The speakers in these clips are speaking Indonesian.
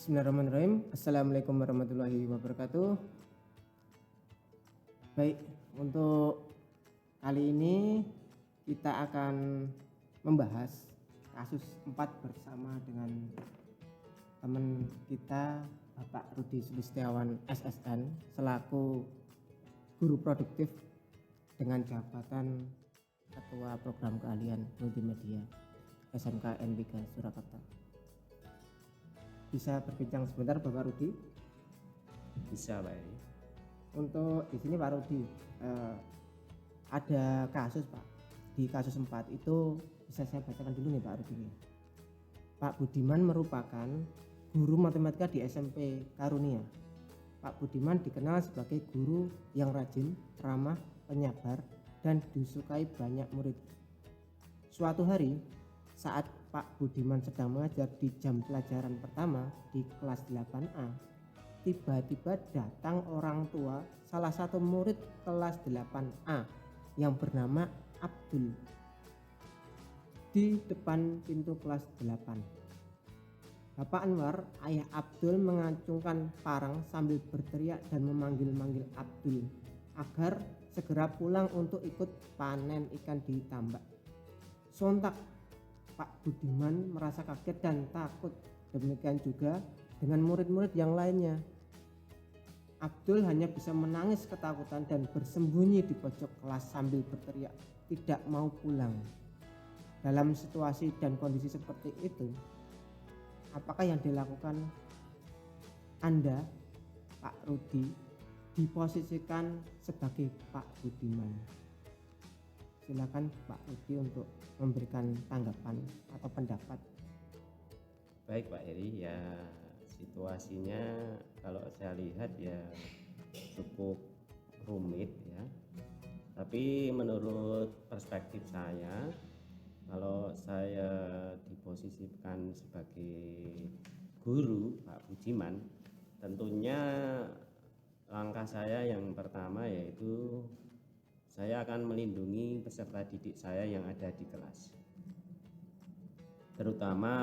Bismillahirrahmanirrahim. Assalamualaikum warahmatullahi wabarakatuh. Baik, untuk kali ini kita akan membahas kasus 4 bersama dengan teman kita Bapak Rudi Sulistiawan SSN selaku guru produktif dengan jabatan Ketua Program Keahlian Multimedia SMK N3 Surakarta. Bisa berbincang sebentar Bapak Rudi? Bisa, Pak. Untuk di sini Pak Rudi, ada kasus Pak. Di kasus 4 itu bisa saya bacakan dulu nih Pak Rudi. Pak Budiman merupakan guru matematika di SMP Karunia. Pak Budiman dikenal sebagai guru yang rajin, ramah, penyabar, dan disukai banyak murid. Suatu hari, saat Pak Budiman sedang mengajar di jam pelajaran pertama di kelas 8A, tiba-tiba datang orang tua salah satu murid kelas 8A yang bernama Abdul di depan pintu kelas 8. Bapak Anwar, ayah Abdul, mengacungkan parang sambil berteriak dan memanggil-manggil Abdul agar segera pulang untuk ikut panen ikan di tambak. Sontak Pak Budiman merasa kaget dan takut, demikian juga dengan murid-murid yang lainnya. Abdul hanya bisa menangis ketakutan dan bersembunyi di pojok kelas sambil berteriak tidak mau pulang. Dalam situasi dan kondisi seperti itu, apakah yang dilakukan Anda, Pak Rudi, diposisikan sebagai Pak Budiman? Silakan Pak Rudi untuk memberikan tanggapan atau pendapat. Baik Pak Heri, ya situasinya kalau saya lihat ya cukup rumit ya. Tapi menurut perspektif saya, kalau saya diposisikan sebagai guru Pak Budiman, tentunya langkah saya yang pertama yaitu saya akan melindungi peserta didik saya yang ada di kelas, terutama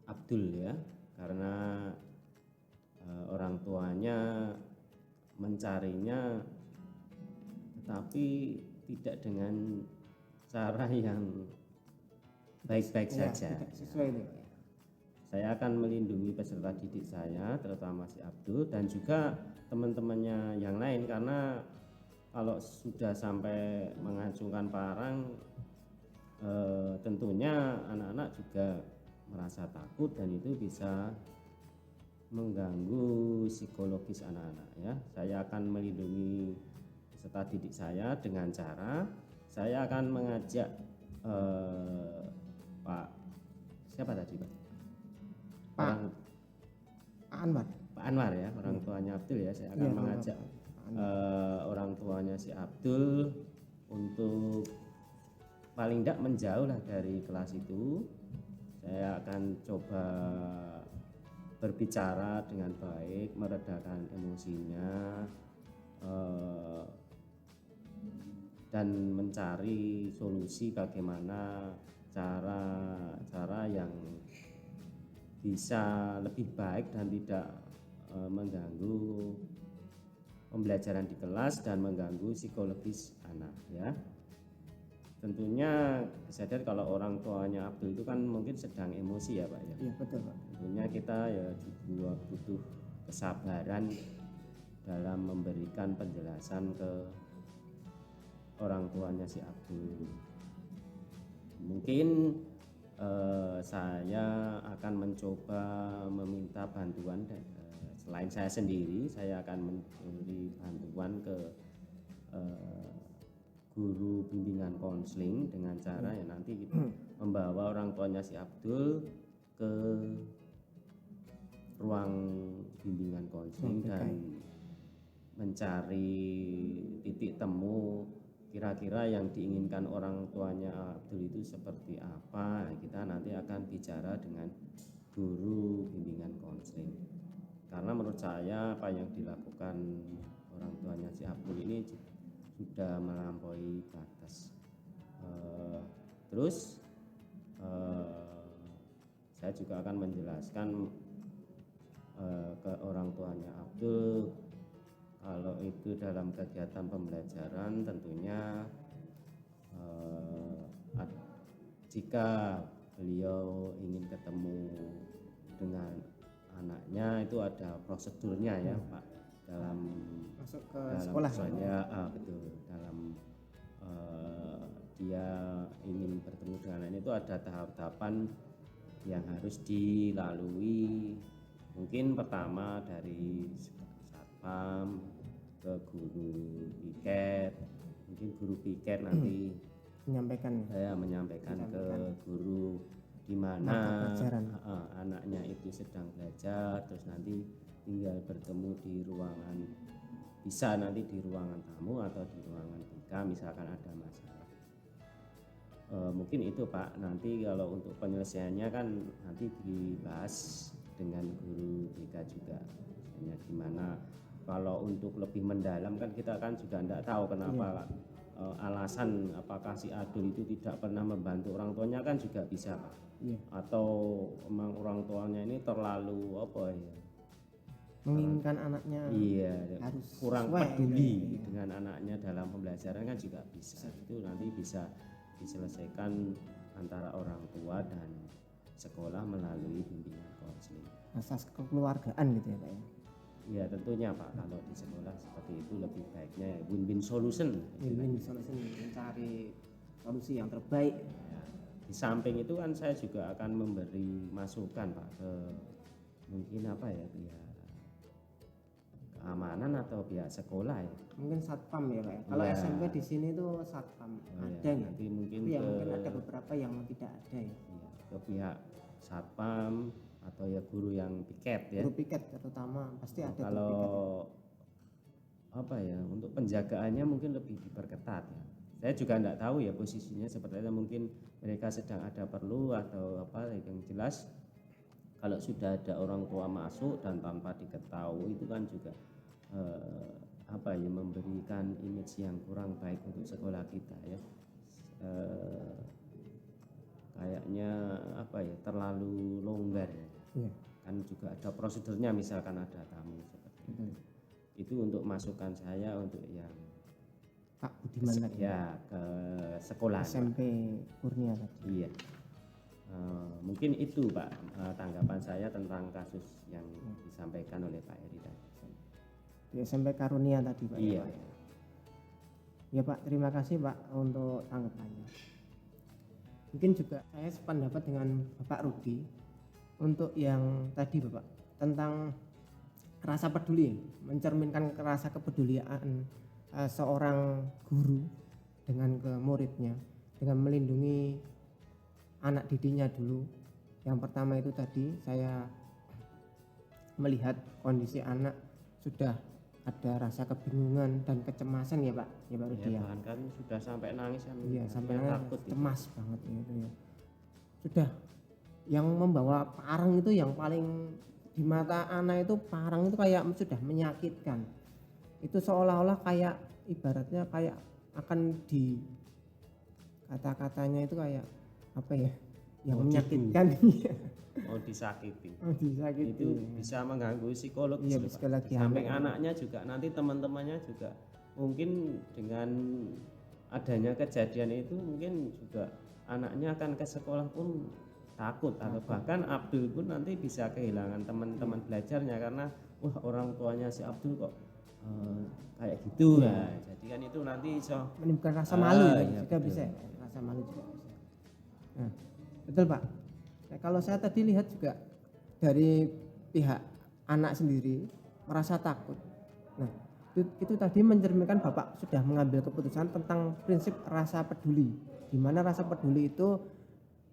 Abdul ya, karena orang tuanya mencarinya tetapi tidak dengan cara yang baik-baik saja. Tidak sesuai itu. Saya akan melindungi peserta didik saya, terutama si Abdul dan juga teman-temannya yang lain, karena kalau sudah sampai mengacungkan parang, tentunya anak-anak juga merasa takut dan itu bisa mengganggu psikologis anak-anak ya. Saya akan melindungi peserta didik saya dengan cara saya akan mengajak Pak siapa tadi Pak? Pak Anwar. Pak Anwar ya, orang tuanya Abdul ya. Saya akan mengajak orang tuanya si Abdul untuk paling tidak menjauh lah dari kelas itu. Saya akan coba berbicara dengan baik, meredakan emosinya, dan mencari solusi bagaimana cara yang bisa lebih baik dan tidak mengganggu pembelajaran di kelas dan mengganggu psikologis anak ya. Tentunya sadar kalau orang tuanya Abdul itu kan mungkin sedang emosi ya Pak ya. Iya betul Pak. Tentunya kita ya juga butuh kesabaran dalam memberikan penjelasan ke orang tuanya si Abdul. Mungkin saya akan mencoba meminta bantuan dan selain saya sendiri, saya akan memberi bantuan ke guru bimbingan konseling dengan cara ya nanti kita membawa orang tuanya si Abdul ke ruang bimbingan konseling dan mencari titik temu kira-kira yang diinginkan orang tuanya Abdul itu seperti apa. Kita nanti akan bicara dengan guru bimbingan konseling, karena menurut saya apa yang dilakukan orang tuanya si Abdul ini sudah melampaui batas. Terus saya juga akan menjelaskan ke orang tuanya Abdul. Kalau itu dalam kegiatan pembelajaran tentunya jika beliau ingin ketemu dengan anaknya itu ada prosedurnya ya Pak, dalam Masuk ke sekolah. betul, dalam dia ingin bertemu dengan anaknya itu ada tahap-tahapan yang harus dilalui. Mungkin pertama dari satpam ke guru piket, mungkin guru piket nanti menyampaikan ke guru di mana anaknya itu sedang belajar, terus nanti tinggal bertemu di ruangan, bisa nanti di ruangan tamu atau di ruangan BK misalkan ada masalah. Mungkin itu Pak, nanti kalau untuk penyelesaiannya kan nanti dibahas dengan guru BK juga, misalnya gimana. Kalau untuk lebih mendalam kan kita kan juga tidak tahu kenapa alasan apakah si Abdul itu tidak pernah membantu orang tuanya kan juga bisa Pak. Atau memang orang tuanya ini terlalu menginginkan anaknya harus kurang peduli dengan anaknya dalam pembelajaran kan juga bisa. Itu nanti bisa diselesaikan antara orang tua dan sekolah melalui bimbingan konseling. Asas kekeluargaan gitu ya Pak ya. Ya tentunya Pak, kalau di sekolah seperti itu lebih baiknya win-win solution. Win-win solution, mencari solusi yang terbaik. Ya, di samping itu kan saya juga akan memberi masukan Pak ke mungkin pihak keamanan atau pihak sekolah ya. Mungkin satpam ya Pak ya. Kalau SMP di sini tuh satpam ada ya. Nanti mungkin mungkin ada beberapa yang tidak ada ya. Ke pihak satpam atau ya guru yang piket ya. Guru piket terutama pasti ada. Kalau untuk penjagaannya mungkin lebih diperketat ya. Saya juga tidak tahu ya posisinya seperti itu, mungkin mereka sedang ada perlu atau yang jelas kalau sudah ada orang tua masuk dan tanpa diketahui itu kan juga memberikan image yang kurang baik untuk sekolah kita ya. Kayaknya terlalu longgar ya. Kan juga ada prosedurnya, misalkan ada tamu seperti itu. Itu untuk masukan saya untuk yang Pak Budiman tadi ya ke sekolah SMP Kurnia tadi. Iya. Mungkin itu Pak tanggapan saya tentang kasus yang disampaikan oleh Pak Eri tadi. Di SMP Karunia tadi Pak. Iya. Ya Pak, terima kasih Pak untuk tanggapannya. Mungkin juga saya sependapat dengan Bapak Rudi untuk yang tadi Bapak tentang rasa peduli, mencerminkan rasa kepedulian seorang guru dengan ke muridnya, dengan melindungi anak didiknya dulu. Yang pertama itu tadi saya melihat kondisi anak sudah ada rasa kebingungan dan kecemasan ya Pak Rudi ya. Bahkan kan sudah sampai nangis kan. Iya, sampai takut cemas banget itu ya. Sudah yang membawa parang itu yang paling di mata anak itu parang itu kayak sudah menyakitkan. Itu seolah-olah kayak ibaratnya kayak akan di kata-katanya itu kayak yang menyakitkan. Disakiti. Disakiti. Itu bisa mengganggu psikologis. Iya, psikologi. Sampai anaknya juga nanti teman-temannya juga mungkin dengan adanya kejadian itu mungkin juga anaknya akan ke sekolah pun takut atau bahkan Abdul pun nanti bisa kehilangan teman-teman belajarnya karena orang tuanya si Abdul kok kayak gitu ya. Jadi kan itu nanti menimbulkan rasa malu juga bisa. Rasa malu juga bisa. Nah, betul Pak. Nah, kalau saya tadi lihat juga dari pihak anak sendiri merasa takut. Nah, itu tadi mencerminkan Bapak sudah mengambil keputusan tentang prinsip rasa peduli. Di mana rasa peduli itu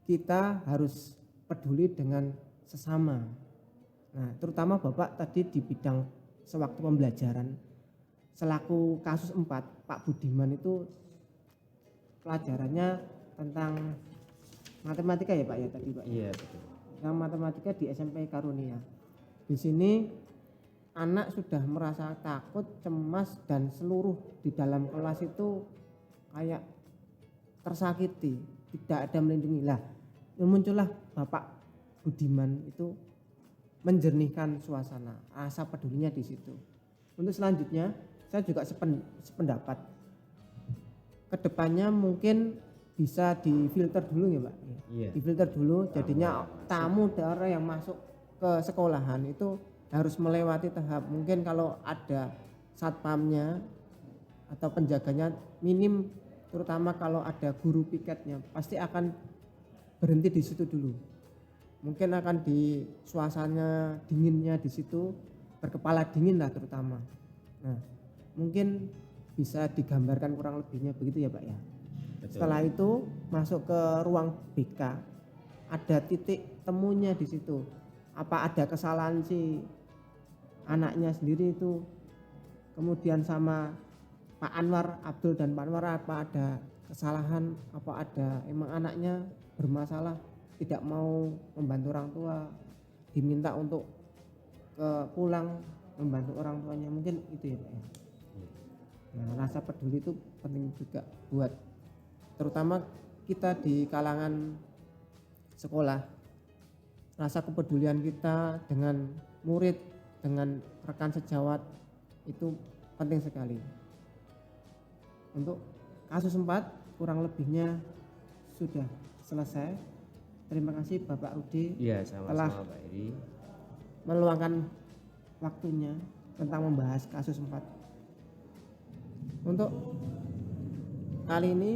kita harus peduli dengan sesama. Nah, terutama Bapak tadi di bidang sewaktu pembelajaran selaku kasus 4 Pak Budiman itu pelajarannya tentang matematika ya Pak ya tadi Pak. Iya betul. Yang matematika di SMP Karunia. Di sini anak sudah merasa takut, cemas dan seluruh di dalam kelas itu kayak tersakiti, tidak ada melindungi. Lah, muncullah Bapak Budiman itu menjernihkan suasana, rasa pedulinya di situ. Untuk selanjutnya saya juga sependapat, kedepannya mungkin bisa difilter dulu ya Pak. Iya. Difilter dulu, jadinya tamu daerah yang masuk ke sekolahan itu harus melewati tahap, mungkin kalau ada satpamnya atau penjaganya minim, terutama kalau ada guru piketnya pasti akan berhenti di situ dulu. Mungkin akan di suasana dinginnya di situ, berkepala dingin lah terutama. Nah, mungkin bisa digambarkan kurang lebihnya begitu ya Pak ya. Betul. Setelah itu masuk ke ruang BK, ada titik temunya di situ. Apa ada kesalahan si anaknya sendiri itu, kemudian sama Pak Anwar, Abdul dan Pak Anwar, apa ada kesalahan, apa ada emang anaknya bermasalah, tidak mau membantu orang tua, diminta untuk pulang membantu orang tuanya, mungkin itu ya Pak ya. Nah, rasa peduli itu penting juga buat terutama kita di kalangan sekolah. Rasa kepedulian kita dengan murid, dengan rekan sejawat itu penting sekali. Untuk kasus 4 kurang lebihnya sudah selesai. Terima kasih Bapak Rudi Iya, telah sama-sama Pak Eri. meluangkan waktunya tentang membahas kasus 4. Untuk kali ini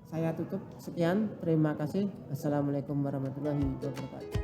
saya tutup, sekian, terima kasih. Assalamualaikum warahmatullahi wabarakatuh.